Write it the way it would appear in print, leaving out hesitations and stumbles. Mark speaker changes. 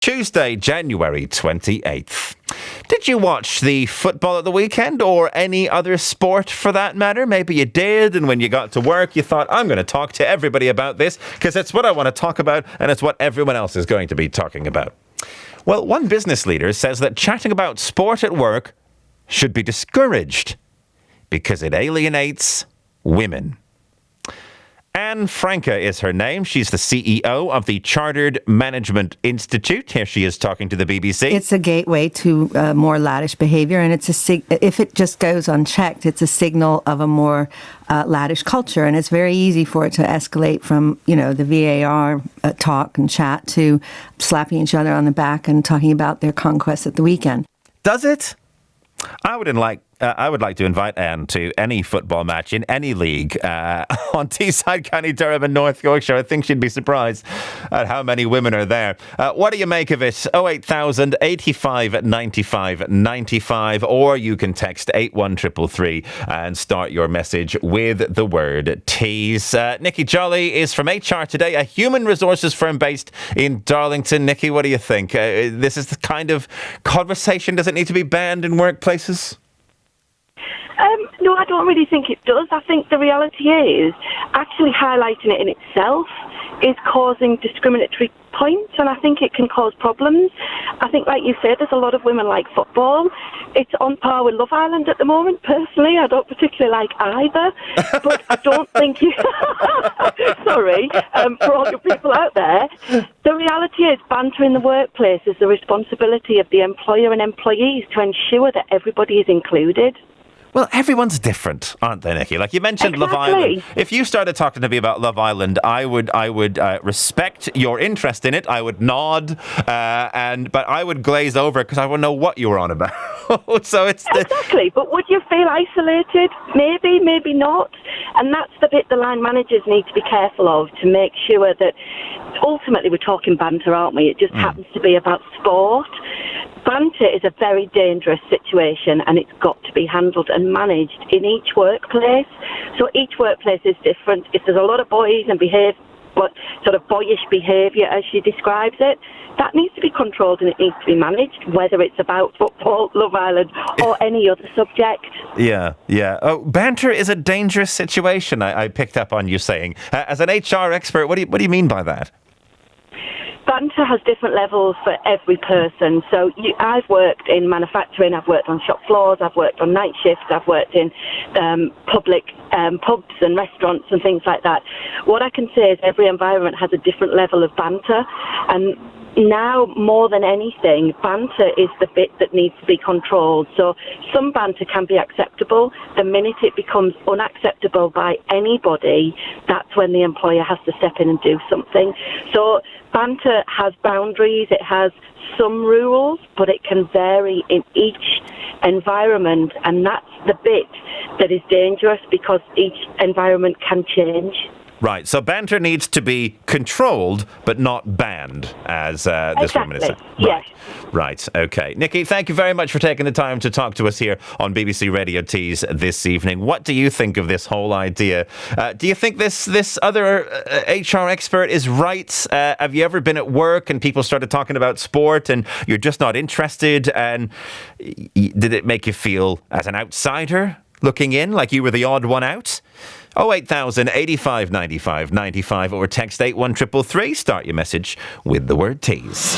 Speaker 1: Tuesday, January 28th. Did you watch the football at the weekend or any other sport for that matter? Maybe you did, and when you got to work, you thought, I'm going to talk to everybody about this because it's what I want to talk about and it's what everyone else is going to be talking about. Well, one business leader says that chatting about sport at work should be discouraged because it alienates women. Anne Franca is her name. She's the CEO of the Chartered Management Institute. Here she is talking to the BBC.
Speaker 2: It's a gateway to more laddish behaviour, and it's if it just goes unchecked, it's a signal of a more laddish culture, and it's very easy for it to escalate from, the VAR talk and chat to slapping each other on the back and talking about their conquests at the weekend.
Speaker 1: Does it? I would like to invite Anne to any football match in any league on Teesside, County Durham and North Yorkshire. I think she'd be surprised at how many women are there. What do you make of it? 08000 85 95 95, or you can text 81333 and start your message with the word tease. Nicky Jolley is from HR Today, a human resources firm based in Darlington. Nicky, what do you think? This is the kind of conversation, does it need to be banned in workplaces?
Speaker 3: No, I don't really think it does. I think the reality is actually highlighting it in itself is causing discriminatory points, and I think it can cause problems. I think, like you said, there's a lot of women like football. It's on par with Love Island at the moment. Personally, I don't particularly like either, but I don't think you... Sorry, for all you people out there. The reality is banter in the workplace is the responsibility of the employer and employees to ensure that everybody is included.
Speaker 1: Well, everyone's different, aren't they, Nicky? Like you mentioned,
Speaker 3: Exactly.
Speaker 1: Love Island. If you started talking to me about Love Island, I would respect your interest in it. I would nod, but I would glaze over because I would know what you were on about. So it's
Speaker 3: exactly. But would you feel isolated? Maybe, maybe not. And that's the bit the line managers need to be careful of to make sure that ultimately we're talking banter, aren't we? It just happens to be about sport. Banter is a very dangerous situation, and it's got to be handled and managed in each workplace. So each workplace is different. If there's a lot of boys and sort of boyish behaviour, as she describes it, that needs to be controlled and it needs to be managed, whether it's about football, Love Island, or any other subject.
Speaker 1: Yeah. Oh, banter is a dangerous situation, I picked up on you saying. As an HR expert, what do you mean by that?
Speaker 3: Banter has different levels for every person. So I've worked in manufacturing, I've worked on shop floors, I've worked on night shifts, I've worked in public pubs and restaurants and things like that. What I can say is every environment has a different level of banter, and now more than anything, banter is the bit that needs to be controlled. So some banter can be acceptable. The minute it becomes unacceptable by anybody, that's when the employer has to step in and do something. So banter has boundaries, it has some rules, but it can vary in each environment, and that's the bit that is dangerous because each environment can change.
Speaker 1: Right, so banter needs to be controlled, but not banned, as this woman is saying.
Speaker 3: Yes.
Speaker 1: Right, okay. Nicky, thank you very much for taking the time to talk to us here on BBC Radio Tees this evening. What do you think of this whole idea? Do you think this other HR expert is right? Have you ever been at work and people started talking about sport and you're just not interested? And did it make you feel as an outsider looking in, like you were the odd one out? 08000 85 95 95 or text 81333. Start your message with the word tease.